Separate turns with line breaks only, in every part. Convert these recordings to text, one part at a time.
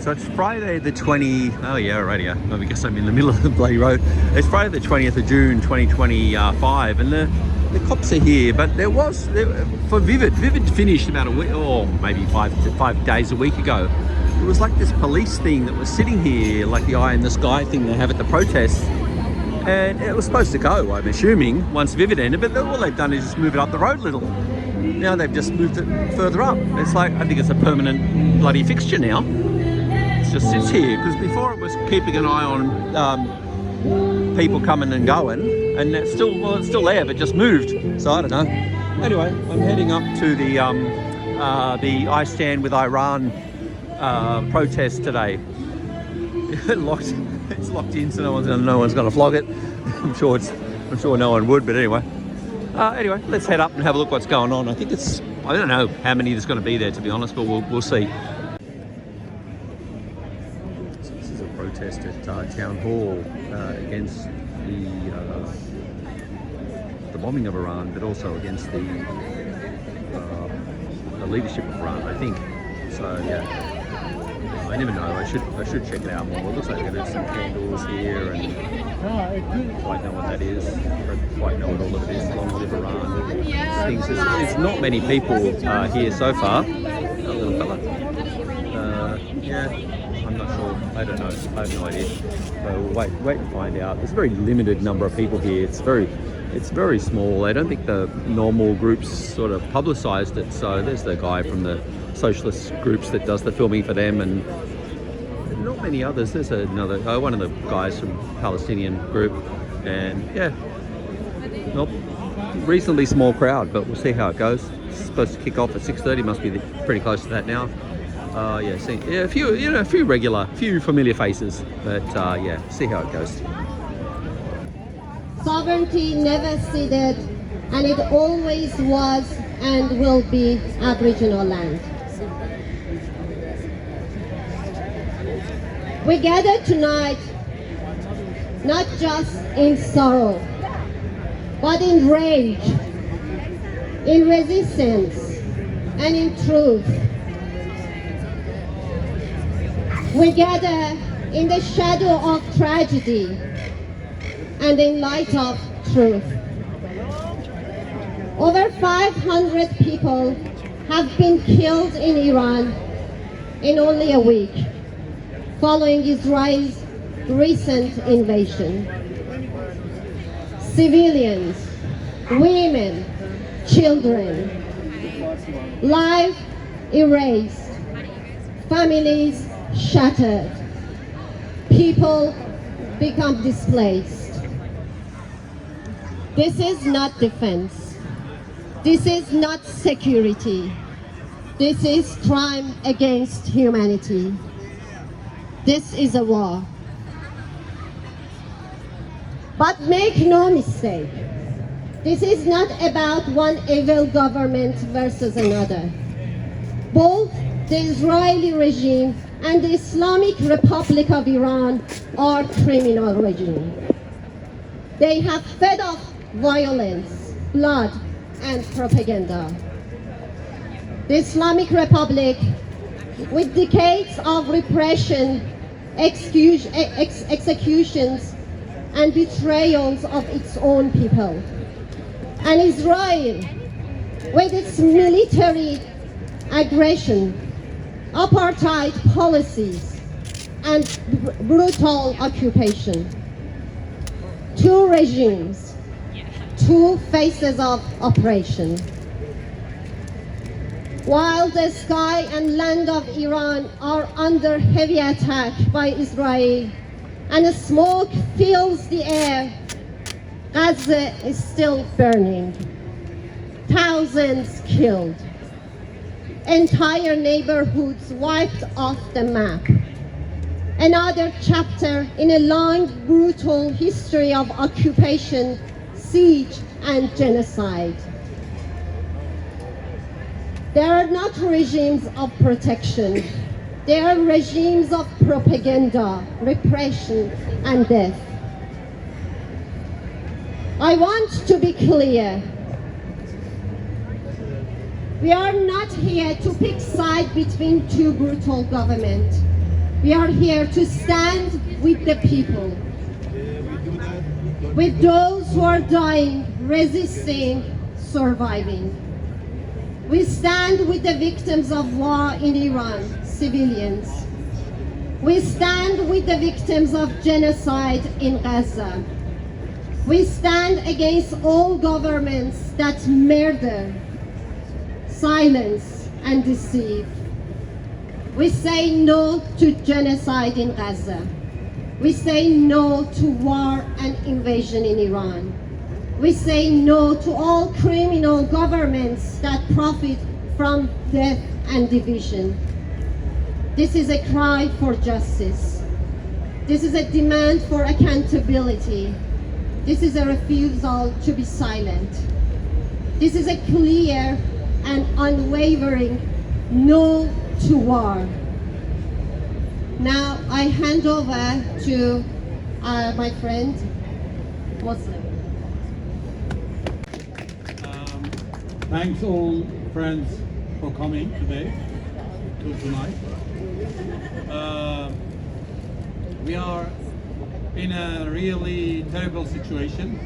So it's Friday the 20, oh yeah, right, yeah. I guess I'm in the middle of the bloody road. It's Friday the 20th of June, 2025, and the cops are here, but for Vivid finished about a week, or maybe five days a week ago. It was like this police thing that was sitting here, like the eye in the sky thing they have at the protests. And it was supposed to go, I'm assuming, once Vivid ended, but all they've done is just move it up the road a little. Now they've just moved it further up. It's like, I think it's a permanent bloody fixture now. It just sits here, because before it was keeping an eye on people coming and going, and it's still there, but just moved. So I don't know. Anyway, I'm heading up to the I Stand With Iran protest today. It's locked in, so no one's going to flog it. I'm sure no one would, but anyway. Anyway, let's head up and have a look what's going on. I don't know how many there's going to be there, to be honest, but we'll see. So this is a protest at Town Hall against the bombing of Iran, but also against the leadership of Iran, I think. So yeah, I never know. I should check it out more. It looks like they're going to have some candles here, and I don't quite know what that is. I don't quite know what all of it is. Long live Iran. Things. There's not many people here so far. A little fella. Yeah, I'm not sure. I don't know. I have no idea. So we'll wait and find out. There's a very limited number of people here. It's very small. I don't think the normal groups sort of publicised it. So there's the guy from the socialist groups that does the filming for them, and not many others. There's another one of the guys from Palestinian group, and yeah, nope, reasonably small crowd, but we'll see how it goes. It's supposed to kick off at 6:30. Must be pretty close to that now. A few familiar faces, but yeah, see how it goes.
Sovereignty never ceded, and it always was and will be Aboriginal land. We gather tonight not just in sorrow, but in rage, in resistance, and in truth. We gather in the shadow of tragedy and in light of truth. Over 500 people have been killed in Iran in only a week, following Israel's recent invasion. Civilians, women, children, lives erased, families shattered, people become displaced. This is not defense. This is not security. This is crime against humanity. This is a war. But make no mistake, this is not about one evil government versus another. Both the Israeli regime and the Islamic Republic of Iran are criminal regimes. They have fed off violence, blood, and propaganda. The Islamic Republic, with decades of repression, executions, and betrayals of its own people. And Israel, with its military aggression, apartheid policies, and brutal occupation. Two regimes, two faces of oppression. While the sky and land of Iran are under heavy attack by Israel and smoke fills the air, Gaza is still burning. Thousands killed. Entire neighborhoods wiped off the map. Another chapter in a long, brutal history of occupation, siege, and genocide. They are not regimes of protection. They are regimes of propaganda, repression, and death. I want to be clear. We are not here to pick sides between two brutal governments. We are here to stand with the people, with those who are dying, resisting, surviving. We stand with the victims of war in Iran, civilians. We stand with the victims of genocide in Gaza. We stand against all governments that murder, silence, and deceive. We say no to genocide in Gaza. We say no to war and invasion in Iran. We say no to all criminal governments that profit from death and division. This is a cry for justice. This is a demand for accountability. This is a refusal to be silent. This is a clear and unwavering no to war. Now I hand over to my friend, Moslem.
Thanks all friends for coming today, tonight. We are in a really terrible situation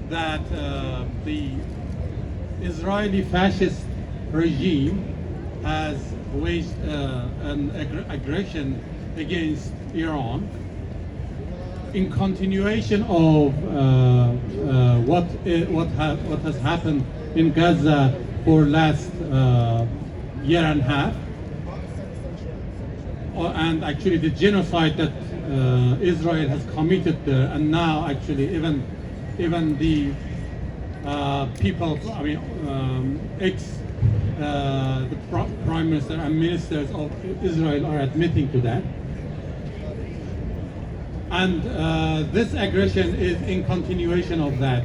that the Israeli fascist regime has waged an aggression against Iran in continuation of what has happened in Gaza for last year and a half, and actually the genocide that Israel has committed there, and now actually even the people, I mean, the prime minister and ministers of Israel are admitting to that. And this aggression is in continuation of that.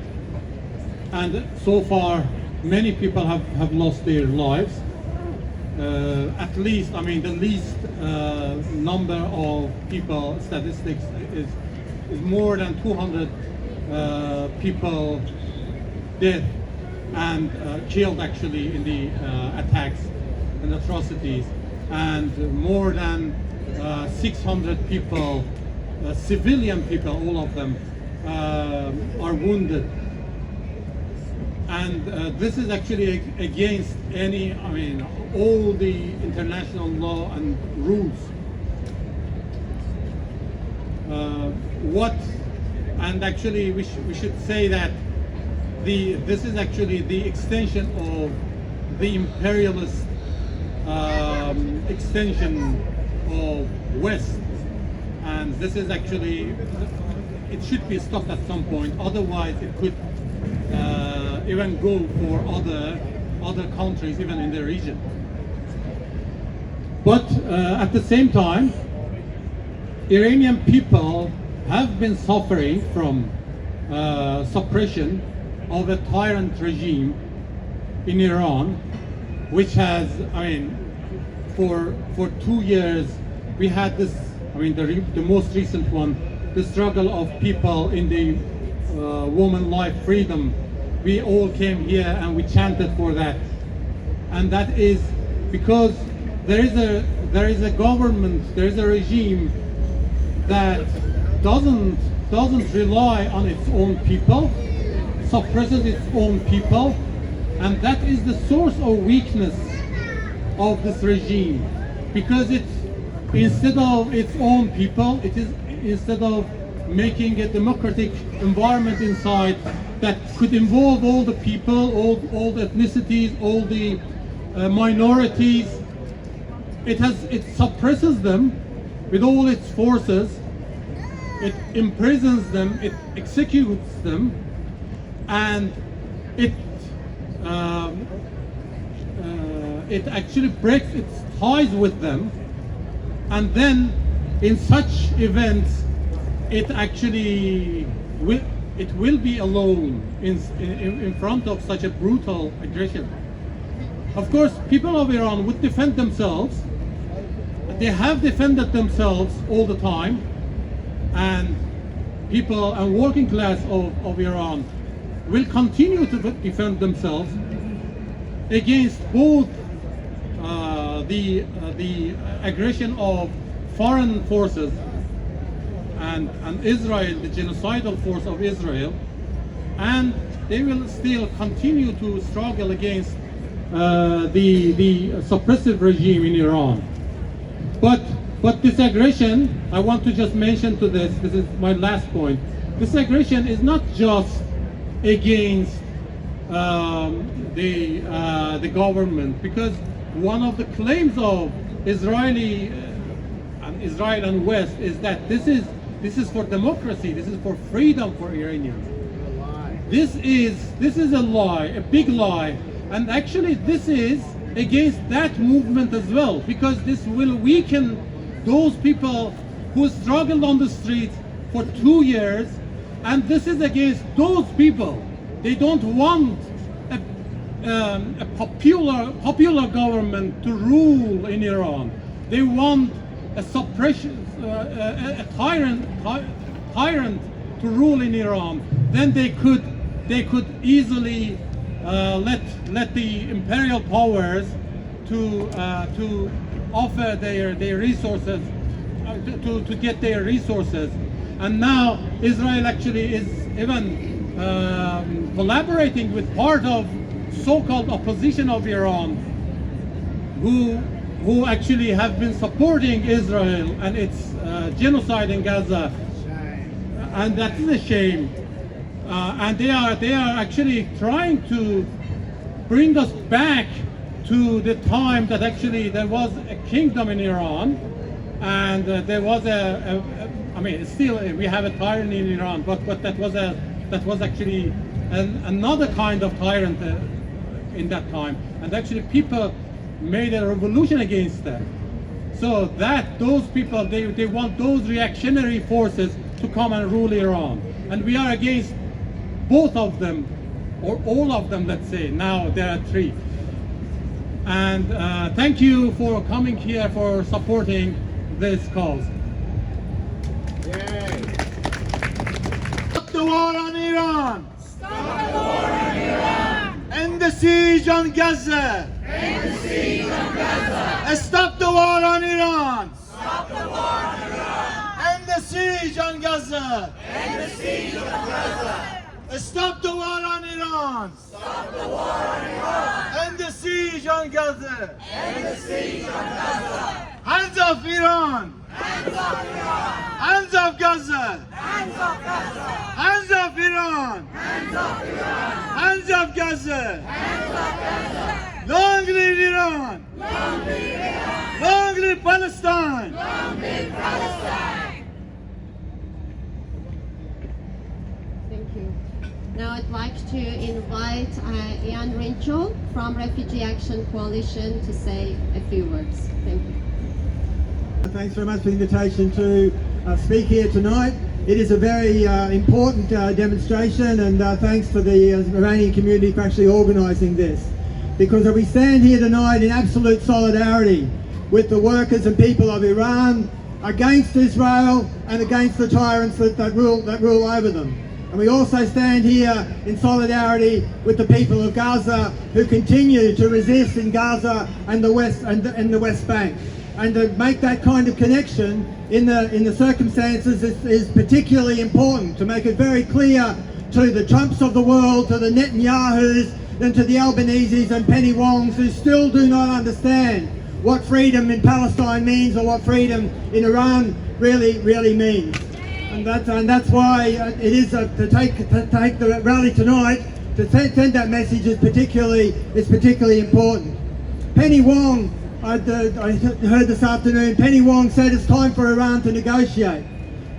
And so far, many people have lost their lives. At least, I mean, the least number of people, statistics is more than 200 people dead and killed actually in the attacks and atrocities, and more than 600 people, civilian people, all of them, are wounded. And this is actually against any, I mean, all the international law and rules. And actually we should say that this is actually the extension of the imperialist extension of West, and this is actually, it should be stopped at some point, otherwise it could even go for other countries even in the region. But at the same time, Iranian people have been suffering from suppression of a tyrant regime in Iran, which has, I mean, for 2 years we had this, I mean, the most recent one, the struggle of people in the woman life freedom. We all came here and we chanted for that, and that is because there is a government, there is a regime that doesn't rely on its own people, suppresses its own people, and that is the source of weakness of this regime, because it's, instead of its own people, it is, instead of making a democratic environment inside that could involve all the people, all the ethnicities, all the minorities, it suppresses them with all its forces, it imprisons them, it executes them, and it actually breaks its ties with them, and then in such events it actually will be alone in front of such a brutal aggression. Of course, people of Iran would defend themselves. They have defended themselves all the time, and people and working class of Iran will continue to defend themselves against both the aggression of foreign forces and Israel, the genocidal force of Israel, and they will still continue to struggle against the suppressive regime in Iran. But this aggression, I want to just mention to this is my last point, this aggression is not just against the government, because one of the claims of Israel and West is that this is for democracy, this is for freedom for Iranians. This is a lie, a big lie, and actually this is against that movement as well, because this will weaken those people who struggled on the streets for 2 years, and this is against those people. They don't want a popular government to rule in Iran. They want a suppression, a tyrant to rule in Iran. Then they could easily let the imperial powers to offer their resources, to get their resources. And now Israel actually is even collaborating with part of so-called opposition of Iran, who actually have been supporting Israel and its genocide in Gaza, and that is a shame. And they are actually trying to bring us back to the time that actually there was a kingdom in Iran, and there was I mean, still we have a tyranny in Iran, but that was actually another kind of tyrant in that time, and actually people made a revolution against that. So that those people, they want those reactionary forces to come and rule Iran, and we are against both of them, or all of them, let's say. Now there are 3. And thank you for coming here, for supporting this cause.
Stop the war on Iran!
Stop the war on Iran!
End the siege on Gaza!
End the siege on Gaza!
Stop the war on Iran!
Stop the war on Iran!
End the siege on Gaza!
End the siege on Gaza!
Stop the war on Iran!
Stop the war on Iran!
End the siege on Gaza!
End the siege on Gaza!
Hands off Iran!
Hands off Iran!
Hands off Gaza!
Hands off Gaza!
Hands off Iran!
Hands off Iran!
Hands off Gaza!
Hands off Gaza!
Long live Iran!
Long live Iran!
Long live Palestine!
Long live Palestine!
Thank you. Now I'd like to invite Ian Rintoul from Refugee Action Coalition to say a few words. Thank you.
Thanks very much for the invitation to speak here tonight. It is a very important demonstration, and thanks to the Iranian community for actually organising this. Because we stand here tonight in absolute solidarity with the workers and people of Iran against Israel and against the tyrants that rule over them. And we also stand here in solidarity with the people of Gaza who continue to resist in Gaza and the West Bank. And to make that kind of connection in the circumstances is particularly important, to make it very clear to the Trumps of the world, to the Netanyahus, and to the Albaneses and Penny Wongs who still do not understand what freedom in Palestine means or what freedom in Iran really means. And that's why it is to take the rally tonight, to send that message is particularly important. Penny Wong, I heard this afternoon, Penny Wong said it's time for Iran to negotiate.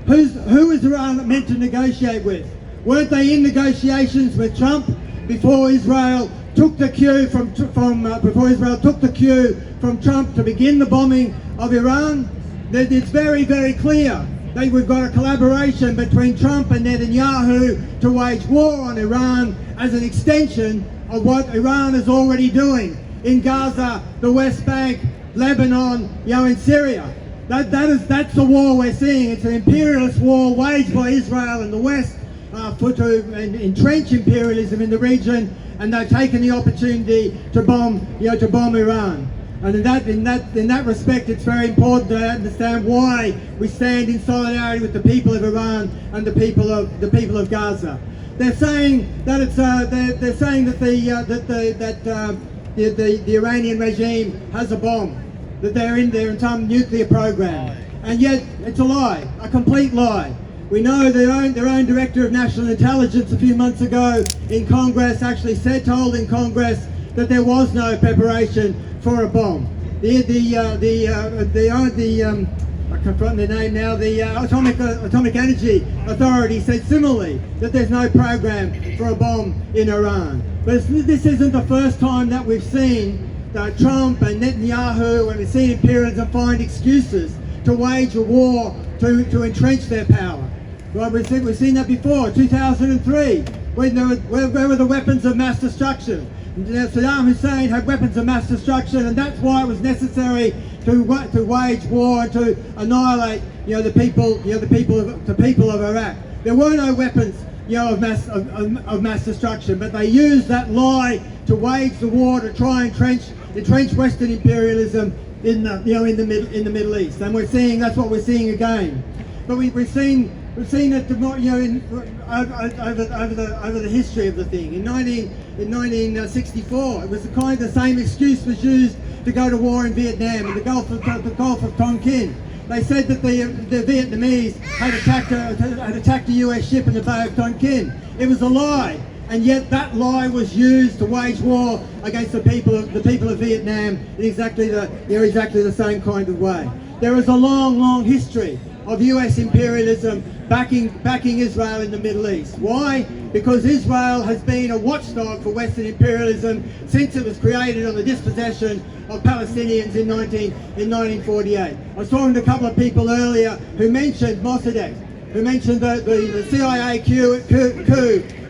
Who is Iran meant to negotiate with? Weren't they in negotiations with Trump before Israel took the cue from Trump to begin the bombing of Iran? It's very clear that we've got a collaboration between Trump and Netanyahu to wage war on Iran as an extension of what Iran is already doing in Gaza, the West Bank, Lebanon, in Syria. That's the war we're seeing. It's an imperialist war waged by Israel and the West to entrench imperialism in the region, and they've taken the opportunity to bomb Iran. And in that respect, it's very important to understand why we stand in solidarity with the people of Iran and the people of Gaza. They're saying that they're saying that the Iranian regime has a bomb, that they're in some nuclear program, and yet it's a lie, a complete lie. We know their own Director of National Intelligence a few months ago in Congress actually told in Congress that there was no preparation for a bomb. I can't find the name now. The Atomic Energy Authority said similarly that there's no program for a bomb in Iran. But this isn't the first time that we've seen Trump and Netanyahu and we've seen imperialism find excuses to wage a war to entrench their power. Well, we've seen that before, 2003, when where were the weapons of mass destruction? Saddam Hussein had weapons of mass destruction, and that's why it was necessary to wage war and to annihilate, the people of Iraq. There were no weapons, of mass destruction, but they used that lie to wage the war to try and entrench Western imperialism in the Middle East, and that's what we're seeing again. But we've seen it over the history of the thing. In 1964, it was the same excuse was used to go to war in Vietnam in the Gulf of Tonkin. They said that the Vietnamese had attacked a US ship in the Bay of Tonkin. It was a lie, and yet that lie was used to wage war against the people of Vietnam in exactly the same kind of way. There is a long history of US imperialism backing Israel in the Middle East. Why? Because Israel has been a watchdog for Western imperialism since it was created on the dispossession of Palestinians in 1948. I was talking to a couple of people earlier who mentioned Mossadegh, who mentioned the CIA coup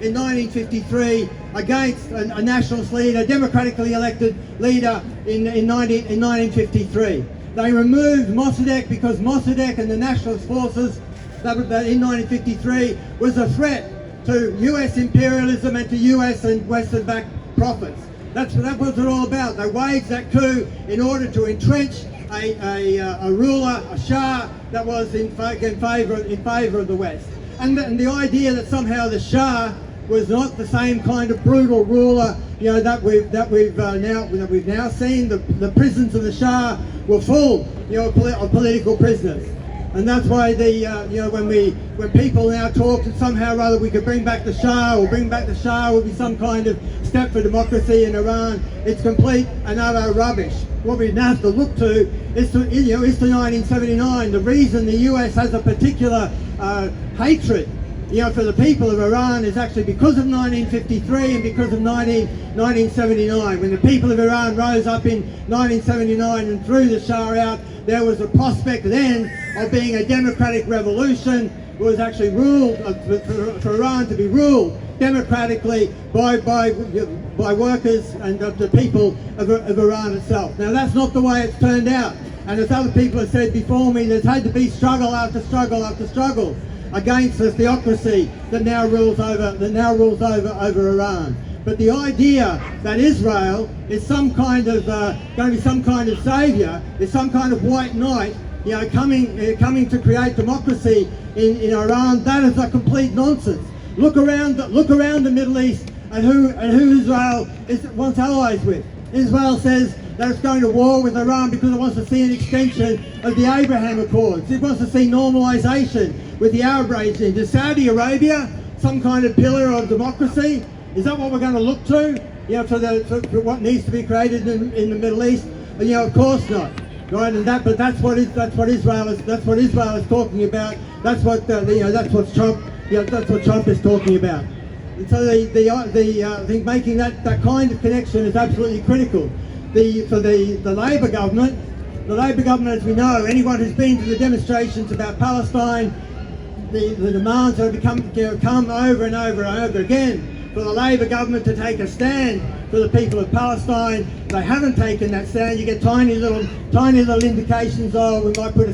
in 1953 against a nationalist leader, democratically elected leader in 1953. They removed Mossadegh because Mossadegh and the nationalist forces that in 1953 was a threat to US imperialism and to US and Western-backed profits. That was it all about. They waged that coup in order to entrench a ruler, a Shah, that was in favour of the West. And the idea that somehow the Shah was not the same kind of brutal ruler, that we've now seen. The prisons of the Shah were full, of political prisoners, and that's why when people now talk that somehow or other we could bring back the Shah would be some kind of step for democracy in Iran, it's complete and utter rubbish. What we now have to look to is to 1979. The reason the US has a particular hatred for the people of Iran is actually because of 1953 and because of 1979. When the people of Iran rose up in 1979 and threw the Shah out, there was a prospect then of being a democratic revolution. It was actually ruled, for Iran to be ruled democratically by workers and the people of Iran itself. Now that's not the way it's turned out. And as other people have said before me, there's had to be struggle after struggle after struggle against the theocracy that now rules over Iran. But the idea that Israel is some kind of going to be some kind of saviour, is some kind of white knight, coming to create democracy in Iran, that is a complete nonsense. Look around the Middle East and who Israel wants allies with. Israel says that it's going to war with Iran because it wants to see an extension of the Abraham Accords. It wants to see normalisation with the Arab regime. Is Saudi Arabia some kind of pillar of democracy? Is that what we're going to look to? For what needs to be created in the Middle East? Of course not. Right, and that's what Israel is talking about. That's what Trump is talking about. And so I think making that kind of connection is absolutely critical. For the Labor government, as we know, anyone who's been to the demonstrations about Palestine, the demands have come over and over and over again for the Labor government to take a stand for the people of Palestine. They haven't taken that stand. You get tiny little indications. We might put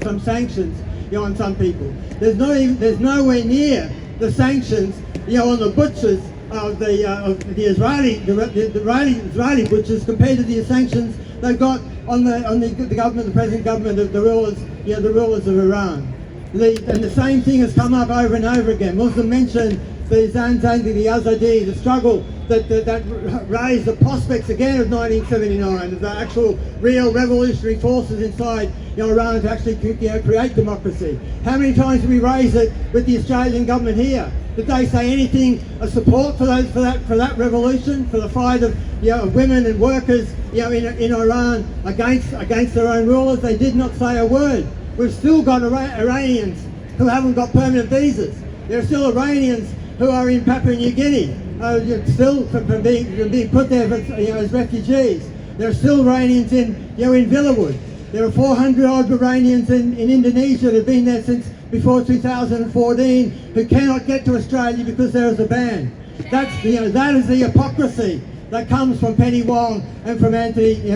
some sanctions, on some people. There's nowhere near the sanctions, on the butchers of the Israeli butchers compared to the sanctions they've got on the government, the present government, the rulers, the rulers of Iran. And the same thing has come up over and over again. Muslim mentioned the Zanzan, the Yazidi, the struggle that raised the prospects again of 1979, of the actual real revolutionary forces inside Iran to actually create democracy. How many times did we raise it with the Australian government here? Did they say anything of support for that revolution, for the fight of women and workers in Iran against their own rulers? They did not say a word. We've still got Iranians who haven't got permanent visas. There are still Iranians who are in Papua New Guinea, still from being put there as refugees. There are still Iranians in Villawood. There are 400 odd Iranians in Indonesia that have been there since before 2014 who cannot get to Australia because there is a ban. That is the hypocrisy that comes from Penny Wong and from Anthony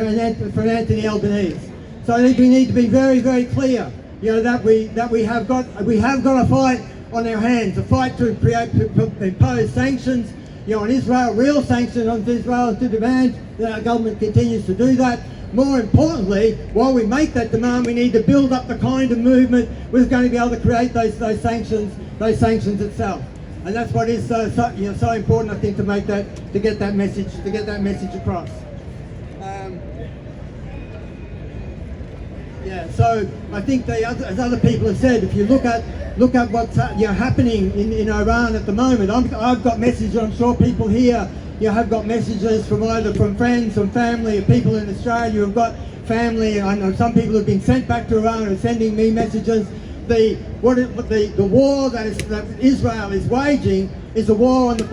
Albanese. So I think we need to be very, very clear, that we have got a fight on our hands, a fight to impose sanctions, on Israel, real sanctions on Israel, to demand that our government continues to do that. More importantly, while we make that demand, we need to build up the kind of movement we're going to be able to create those sanctions itself. And that's what is so important, I think, to get that message across. So I think as other people have said, if you look at what's happening in Iran at the moment, I've got messages. I'm sure people here have got messages from either from friends, from family, or people in Australia who've got family. I know some people have been sent back to Iran and are sending me messages. The war that Israel is waging is a war on the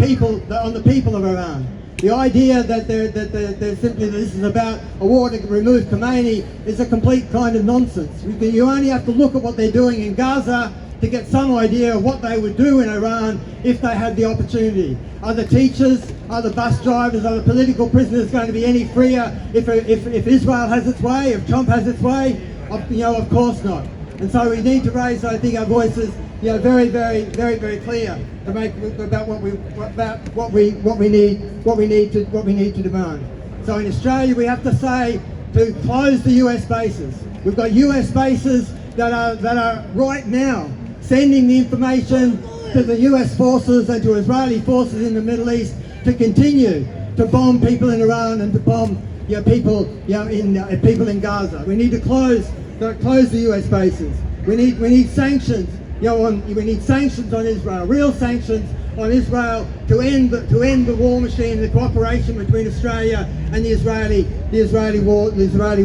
people of Iran. The idea that they're simply this is about a war to remove Khomeini is a complete kind of nonsense. You only have to look at what they're doing in Gaza to get some idea of what they would do in Iran if they had the opportunity. Are the teachers, are the bus drivers, are the political prisoners going to be any freer if Israel has its way, if Trump has its way? Of course not. And so we need to raise, I think, our voices, very, very, very, very clear to make about what we need to demand. So in Australia, we have to say to close the US bases. We've got US bases that are right now sending the information to the US forces and to Israeli forces in the Middle East to continue to bomb people in Iran and to bomb people in Gaza. We need to close the US bases. We need sanctions. We need sanctions on Israel, real sanctions on Israel to end the war machine, the cooperation between Australia and the Israeli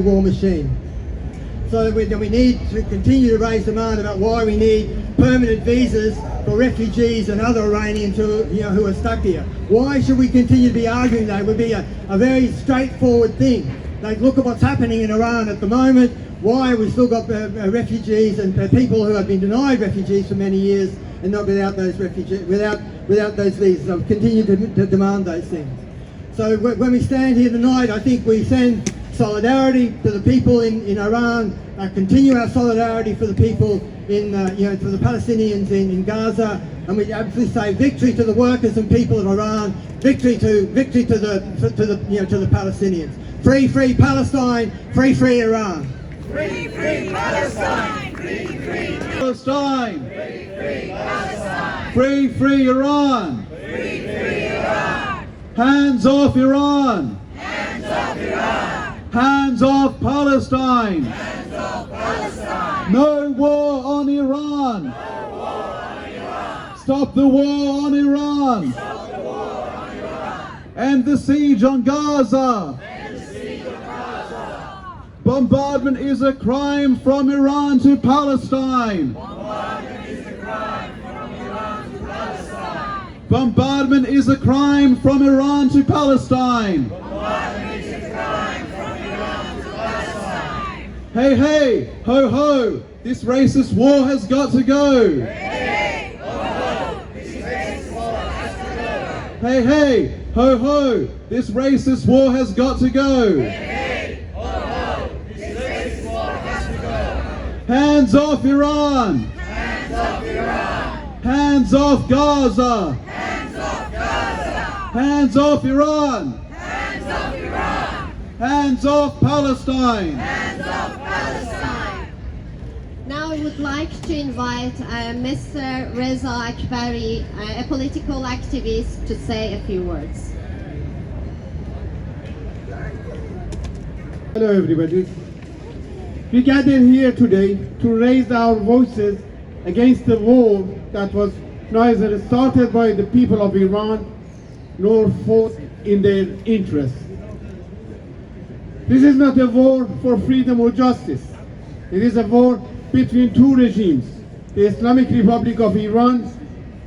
war machine. So we need to continue to raise demand about why we need permanent visas for refugees and other Iranians who are stuck here. Why should we continue to be arguing that? It would be a very straightforward thing. Like, look at what's happening in Iran at the moment. Why we've still got refugees and people who have been denied refugees for many years and not without those visas. So continue to demand those things. So when we stand here tonight, I think we send solidarity to the people in Iran, continue our solidarity for the people for the Palestinians in Gaza, and we absolutely say victory to the workers and people of Iran, victory to the Palestinians. Free Palestine, free Iran.
Free Palestine! Free
Palestine!
Free Palestine!
Free Iran!
Free Iran!
Hands off Iran!
Hands off Iran!
Hands off Palestine!
Hands off Palestine!
No war on Iran!
No war on Iran!
Stop the war on Iran!
Stop the war on Iran!
End the siege on Gaza!
End the siege of Gaza!
Bombardment is a crime from Iran to Palestine!
Bombardment is a crime from Iran to Palestine!
Bombardment is a crime from Iran to Palestine!
Bombardment is a crime from Iran to Palestine!
Hey, hey, ho, ho, this racist war has got to go!
Hey, ho, ho, this racist war has to go!
Hey, hey, ho, ho, this racist war has got to go!
Hey, ho, ho, this racist war has to go!
Hands off Iran!
Hands off Iran!
Hands off Gaza!
Hands off Gaza!
Hands off Iran!
Hands off Iran!
Hands off Palestine!
Hands off Palestine!
Now I would like to invite Mr. Reza Akbari, a political activist, to say a few words.
Hello everybody. We gather here today to raise our voices against the war that was neither started by the people of Iran nor fought in their interests. This is not a war for freedom or justice. It is a war between two regimes, the Islamic Republic of Iran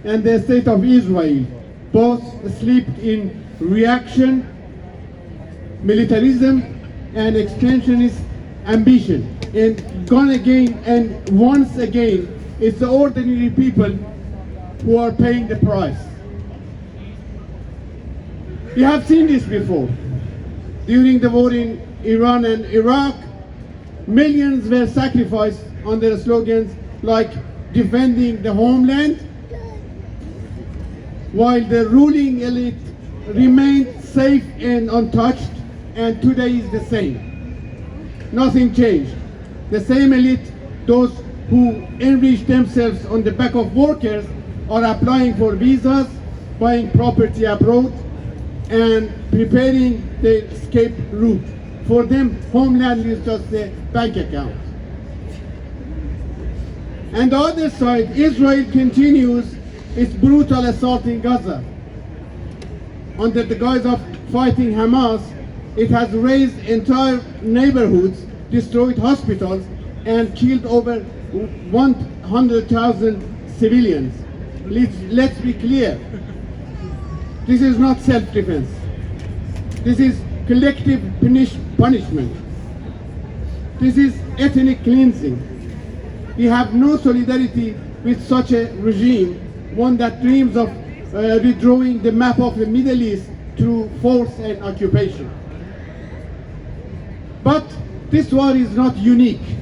and the State of Israel, both steeped in reaction, militarism, and expansionist ambition. And gone again, and once again, it's the ordinary people who are paying the price. We have seen this before. During the war in Iran and Iraq, millions were sacrificed under slogans like defending the homeland, while the ruling elite remained safe and untouched, and today is the same. Nothing changed. The same elite, those who enrich themselves on the back of workers, are applying for visas, buying property abroad, and preparing the escape route. For them, homeland is just a bank account. And the other side, Israel continues its brutal assault in Gaza. Under the guise of fighting Hamas, it has razed entire neighborhoods, destroyed hospitals, and killed over 100,000 civilians. Let's be clear. This is not self-defense. This is collective punishment. This is ethnic cleansing. We have no solidarity with such a regime, one that dreams of redrawing the map of the Middle East through force and occupation. But this war is not unique.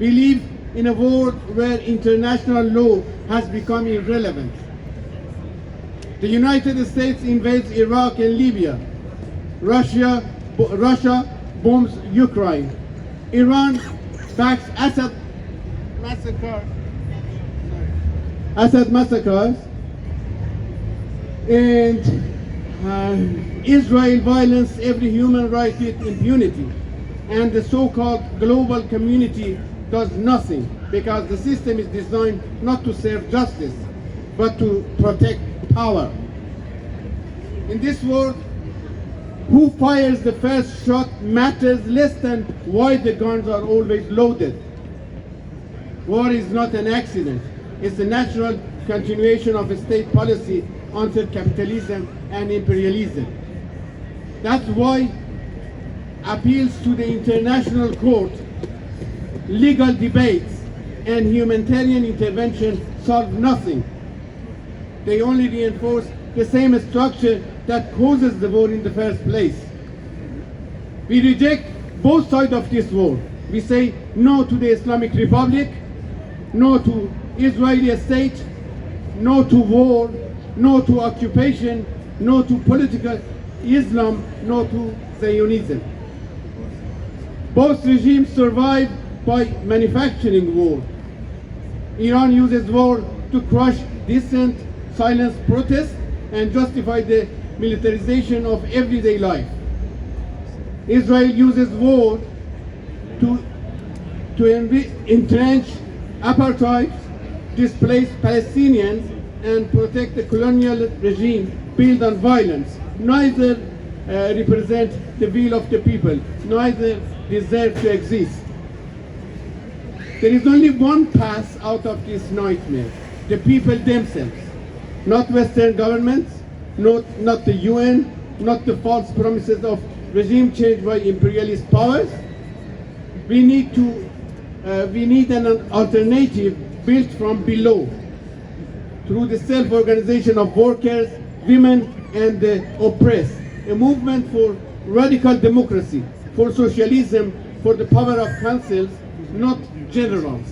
We live in a world where international law has become irrelevant. The United States invades Iraq and Libya. Russia bombs Ukraine. Iran backs Assad massacres. And Israel violates every human right with impunity. And the so-called global community does nothing, because the system is designed not to serve justice, but to protect power. In this world, who fires the first shot matters less than why the guns are always loaded. War is not an accident. It's a natural continuation of a state policy under capitalism and imperialism. That's why appeals to the international court, legal debates, and humanitarian intervention solve nothing. They only reinforce the same structure that causes the war in the first place. We reject both sides of this war. We say no to the Islamic Republic, no to Israeli state, no to war, no to occupation, no to political Islam, no to Zionism. Both regimes survive by manufacturing war. Iran uses war to crush dissent, silence protests, and justify the militarization of everyday life. Israel uses war to entrench apartheid, displace Palestinians, and protect the colonial regime built on violence. Neither represent the will of the people, neither deserve to exist. There is only one path out of this nightmare: the people themselves. Not Western governments, not the UN, not the false promises of regime change by imperialist powers. We need an alternative built from below, through the self-organization of workers, women, and the oppressed. A movement for radical democracy, for socialism, for the power of councils, not generals.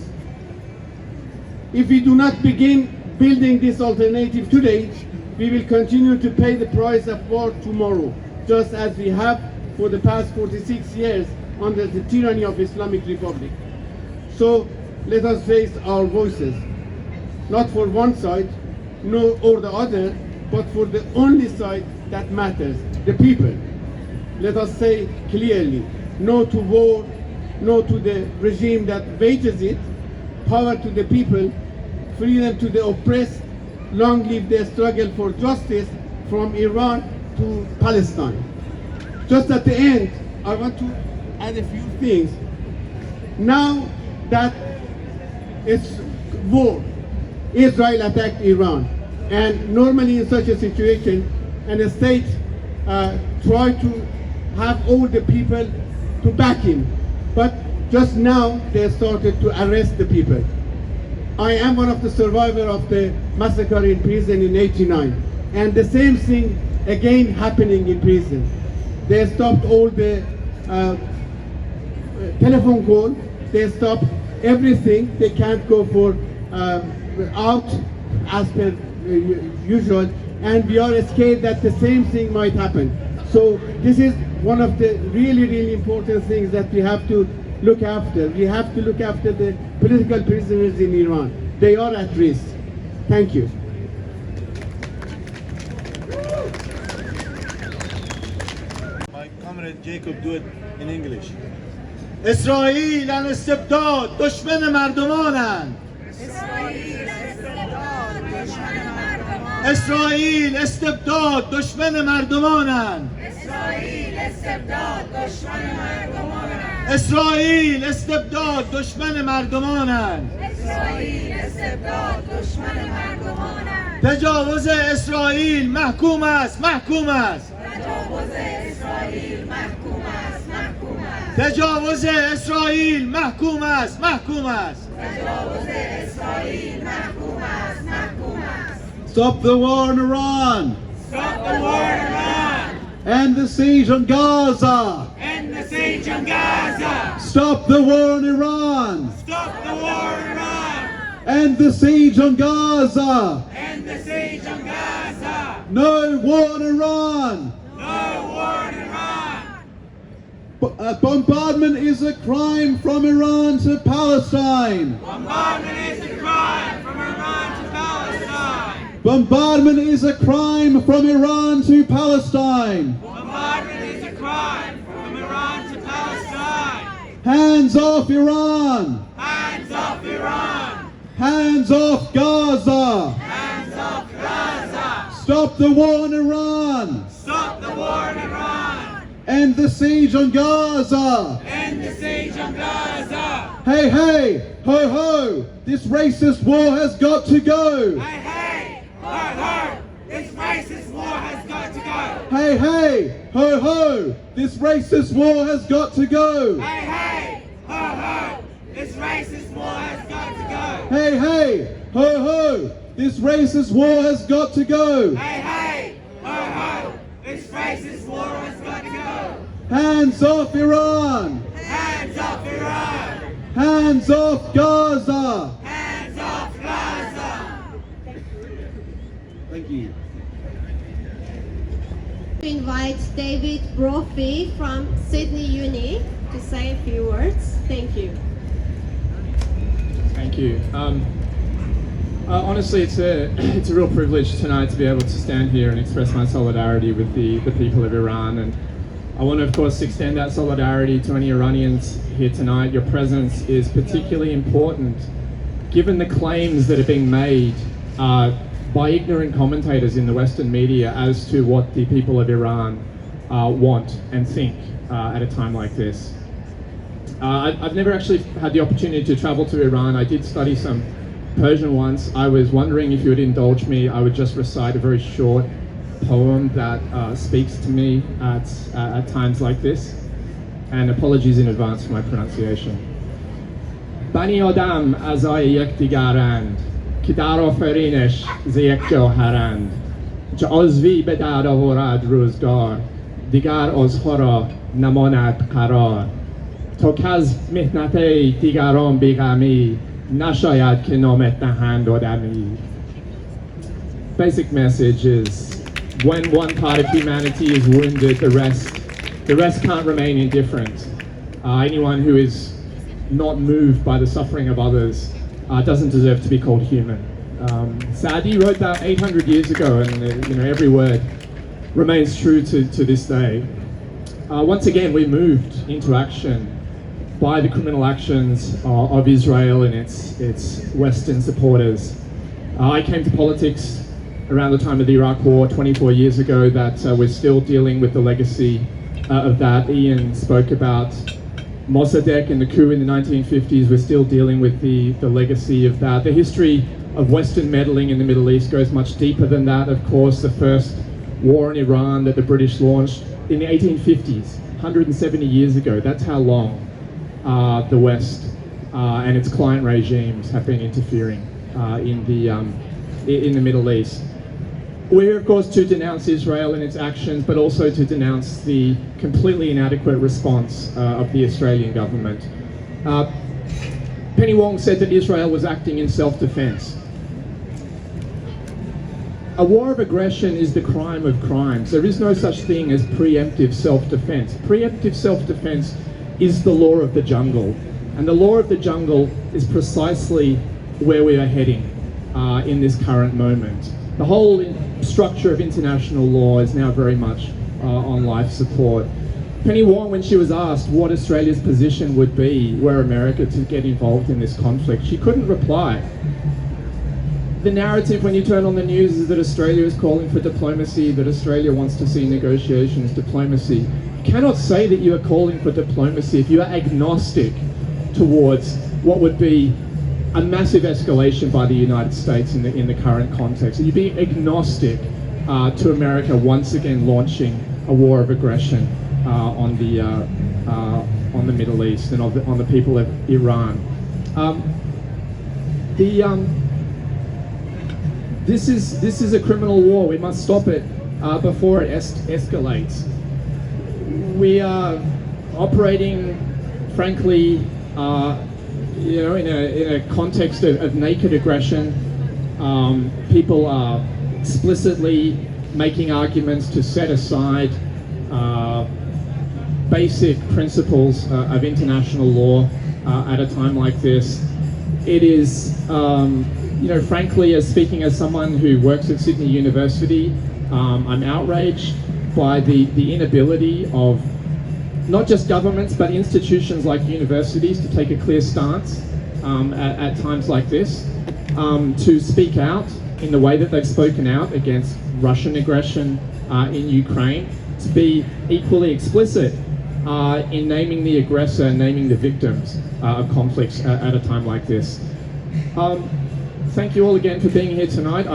If we do not begin building this alternative today, we will continue to pay the price of war tomorrow, just as we have for the past 46 years under the tyranny of Islamic Republic. So let us raise our voices, not for one side or the other, but for the only side that matters, the people. Let us say clearly, no to war, no to the regime that wages it, power to the people, freedom to the oppressed, long live the struggle for justice from Iran to Palestine. Just at the end, I want to add a few things. Now that it's war, Israel attacked Iran, and normally in such a situation, and a state try to have all the people to back him, but just now they started to arrest the people. I am one of the survivors of the massacre in prison in '89, and the same thing again happening in prison. They stopped all the telephone call, they stopped everything. They can't go for out as per usual, and we are scared that the same thing might happen. So this is one of the really important things that we have to look after. We have to look after the political prisoners in Iran. They are at risk. Thank you.
My comrade Jacob do it in English. اسرائیل استبداد دشمن مردمانند. اسرائیل استبداد دشمن مردمانند. اسرائیل استبداد دشمن مردمانند. تجاوز اسرائیل محکوم است، محکوم است. تجاوز اسرائیل محکوم است، محکوم است.
Stop the war in Iran.
Stop the war in Iran.
End the siege on Gaza.
End the siege on Gaza.
Stop the war in Iran.
Stop the war in Iran.
End the siege on Gaza.
End the siege on Gaza.
No war in Iran.
No war in Iran.
Bombardment is a crime from Iran to Palestine.
Bombardment is a crime from Iran to Palestine.
Bombardment is a crime from Iran to Palestine.
Bombardment is a crime from Iran to Palestine.
Hands off Iran.
Hands off Iran.
Hands off Gaza.
Hands off Gaza.
Stop the war in Iran.
Stop the war in Iran.
End the siege on Gaza.
End the siege on Gaza.
Hey, hey, ho, ho. This racist war has got to go.
Hey, hey, ho, ho. This racist war has got to go.
Hey, hey, ho, ho. This racist war has got to go.
Hey, hey, ho, ho. This racist war has got to go.
Hey, hey, ho, ho. This racist war has got to go.
Hey, hey, ho, ho. This racist war has got to go.
Hands off Iran.
Hands off Iran.
Hands off Gaza.
Hands off Gaza.
Thank you.
Invite David Brophy from Sydney Uni to say a few words. Thank you.
Thank you. Honestly, it's a real privilege tonight to be able to stand here and express my solidarity with the people of Iran. And I want to, of course, extend that solidarity to any Iranians here tonight. Your presence is particularly important given the claims that are being made by ignorant commentators in the Western media as to what the people of Iran want and think at a time like this. I've never actually had the opportunity to travel to Iran. I did study some Persian once. I was wondering if you would indulge me. I would just recite a very short poem that speaks to me at times like this. And apologies in advance for my pronunciation. Bani Adam azay yek digarand ki dar aferinsh ze yek jawharand che azvi be dar avorad rozgar digar azha ra namanad qarar ta kaz mihnate digaran bighami nashayad ke namet nahand adami. Basic message is when one part of humanity is wounded, the rest The rest can't remain indifferent. Anyone who is not moved by the suffering of others doesn't deserve to be called human. Sadi wrote that 800 years ago, and every word remains true to this day. Once again, we moved into action by the criminal actions of Israel and its Western supporters. I came to politics around the time of the Iraq War 24 years ago. That we're still dealing with the legacy of that. Ian spoke about Mossadegh and the coup in the 1950s. We're still dealing with the legacy of that. The history of Western meddling in the Middle East goes much deeper than that. Of course, the first war in Iran that the British launched in the 1850s, 170 years ago. That's how long the West and its client regimes have been interfering in the Middle East. We're here, of course, to denounce Israel and its actions, but also to denounce the completely inadequate response of the Australian government. Penny Wong said that Israel was acting in self-defense. A war of aggression is the crime of crimes. There is no such thing as preemptive self-defense. Preemptive self-defense is the law of the jungle. And the law of the jungle is precisely where we are heading in this current moment. The whole structure of international law is now very much on life support. Penny Wong, when she was asked what Australia's position would be were America to get involved in this conflict, she couldn't reply. The narrative when you turn on the news is that Australia is calling for diplomacy, that Australia wants to see negotiations, diplomacy. You cannot say that you are calling for diplomacy if you are agnostic towards what would be a massive escalation by the United States in the current context. You'd be agnostic to America once again launching a war of aggression on the Middle East and on the people of Iran. This is a criminal war. We must stop it before it escalates. We are operating, frankly, in a context of naked aggression. People are explicitly making arguments to set aside basic principles of international law at a time like this. It is, frankly, speaking as someone who works at Sydney University, I'm outraged by the inability of not just governments but institutions like universities to take a clear stance at times like this, to speak out in the way that they've spoken out against Russian aggression in Ukraine, to be equally explicit in naming the aggressor, naming the victims of conflicts at a time like this. Thank you all again for being here tonight.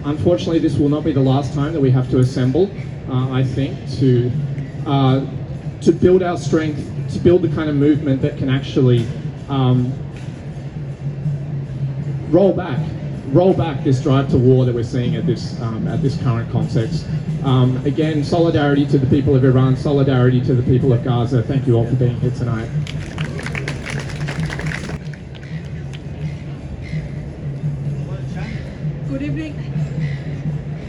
Unfortunately, this will not be the last time that we have to assemble, I think, to build our strength, to build the kind of movement that can actually roll back this drive to war that we're seeing at this current context. Again, solidarity to the people of Iran, solidarity to the people of Gaza. Thank you all for being here tonight.
Good evening.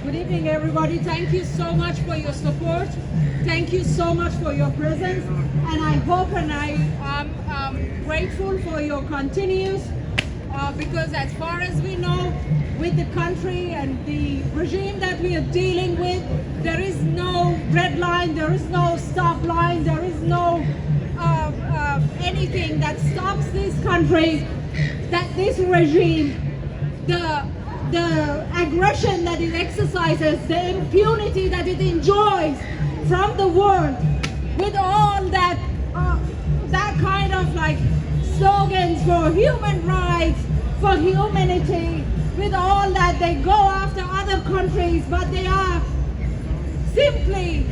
Good evening, everybody. Thank you so much for your support. Thank you so much for your presence. And I hope and I am grateful for your continuous, because as far as we know, with the country and the regime that we are dealing with, there is no red line, there is no stop line, there is no anything that stops this country, that this regime, the aggression that it exercises, the impunity that it enjoys from the world, with all that kind of like slogans for human rights, for humanity, with all that they go after other countries, but they are simply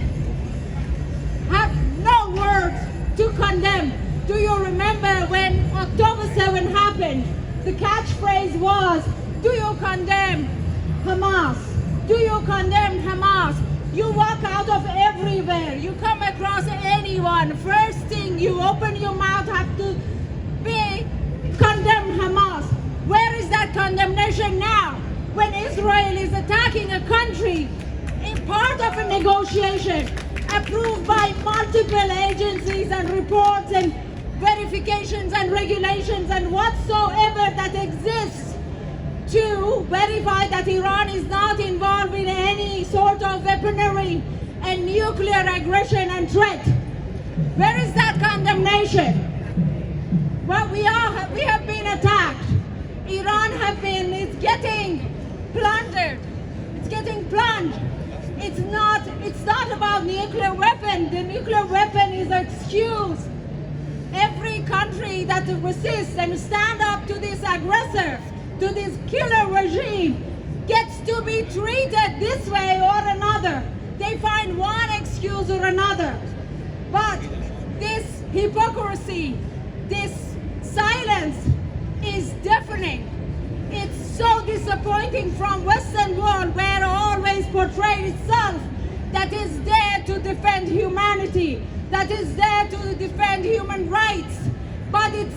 have no words to condemn. Do you remember when October 7 happened? The catchphrase was, do you condemn Hamas? Do you condemn Hamas? You walk out of everywhere, you come across anyone, first thing you open your mouth have to be condemn Hamas. Where is that condemnation now? When Israel is attacking a country in part of a negotiation, approved by multiple agencies and reports and verifications and regulations and whatsoever that exists to verify that Iran is not involved in any sort of weaponry and nuclear aggression and threat. Where is that condemnation? Well, we have been attacked. Iran it's getting plundered. It's getting plunged. It's not about nuclear weapon. The nuclear weapon is an excuse. Every country that resists and stand up to this aggressor, to this killer regime, gets to be treated this way or another. They find one excuse or another. But this hypocrisy, this silence is deafening. It's so disappointing from Western world, where always portrayed itself that is there to defend humanity, that is there to defend human rights. But it's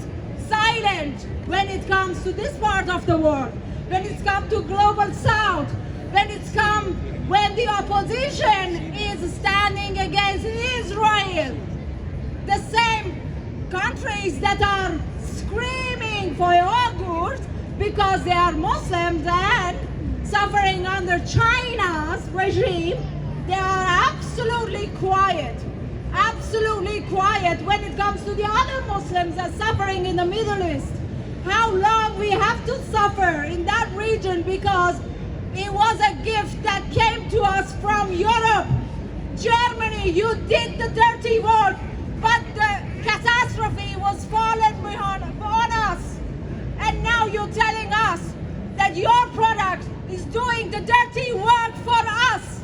silent when it comes to this part of the world, when it's come to global south, when the opposition is standing against Israel. The same countries that are screaming for Uyghurs because they are Muslims and suffering under China's regime, they are absolutely quiet when it comes to the other Muslims that are suffering in the Middle East. How long we have to suffer in that region because it was a gift that came to us from Europe. Germany, you did the dirty work, but the catastrophe was fallen on us. And now you're telling us that your product is doing the dirty work for us.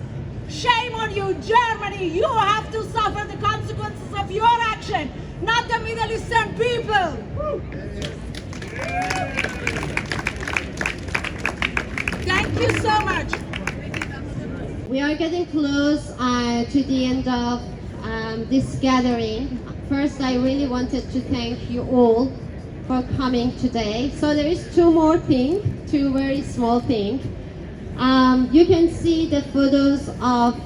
Shame on you, Germany. You have to suffer the consequences of your action, not the Middle Eastern people. Thank you so much.
We are getting close to the end of this gathering. First, I really wanted to thank you all for coming today. So there is two very small things. You can see the photos of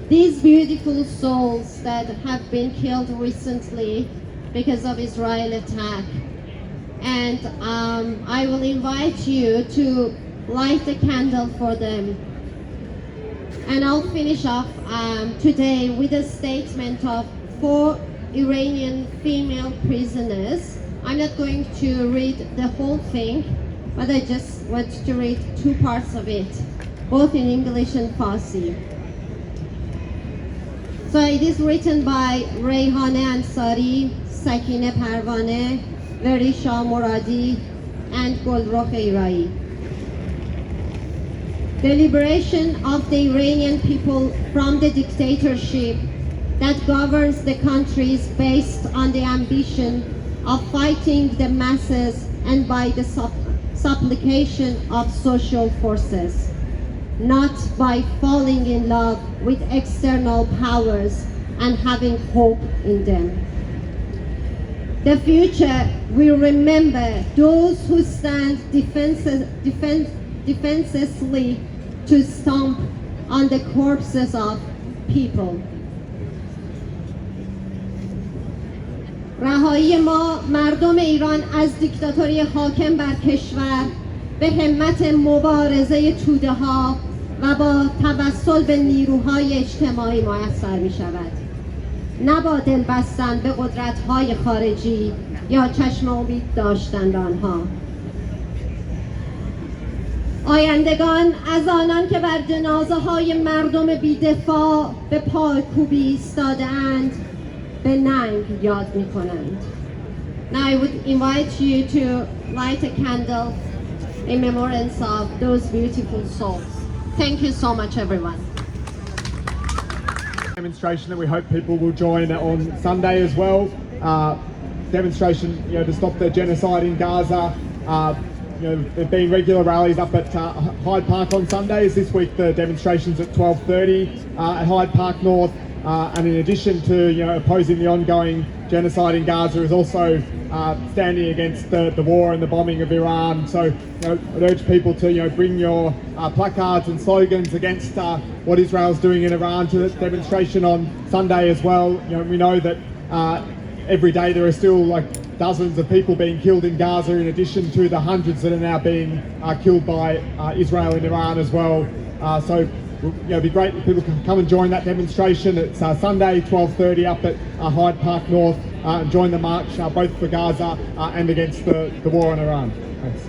these beautiful souls that have been killed recently because of Israel attack. And I will invite you to light a candle for them. And I'll finish off today with a statement of 4 Iranian female prisoners. I'm not going to read the whole thing, but I just want to read 2 parts of it, both in English and Farsi. So it is written by Reyhaneh Ansari, Sakineh Parvaneh, Verisha Moradi, and Golrokh Irai. The liberation of the Iranian people from the dictatorship that governs the country is based on the ambition of fighting the masses and by the supplication of social forces, not by falling in love with external powers and having hope in them. The future will remember those who stand defenselessly to stomp on the corpses of people. رهایی ما مردم ایران از دیکتاتوری حاکم بر کشور به همت مبارزه توده ها و با توسل به نیروهای اجتماعی میسر می شود. نه با دل بستن به قدرت های خارجی یا چشم امید داشتن آنها. آیندگان از آنان که بر جنازه های مردم بی‌دفاع به پایکوبی ایستاده اند به ننگ یاد می کنند. Now I would invite you to light a candle in remembrance of those beautiful souls. Thank you so much, everyone.
Demonstration that we hope people will join on Sunday as well. Demonstration, to stop the genocide in Gaza. There've been regular rallies up at Hyde Park on Sundays. This week the demonstration's at 12:30 at Hyde Park North.
and in addition to opposing the ongoing genocide in Gaza, is also standing against the war and the bombing of Iran. So I'd urge people to bring your placards and slogans against what Israel's doing in Iran to the demonstration on Sunday as well. We know that every day there are still dozens of people being killed in Gaza, in addition to the hundreds that are now being killed by Israel and Iran as well. So it'd be great if people can come and join that demonstration. It's Sunday, 12:30 up at Hyde Park North, and join the march both for Gaza and against the war on Iran. Thanks.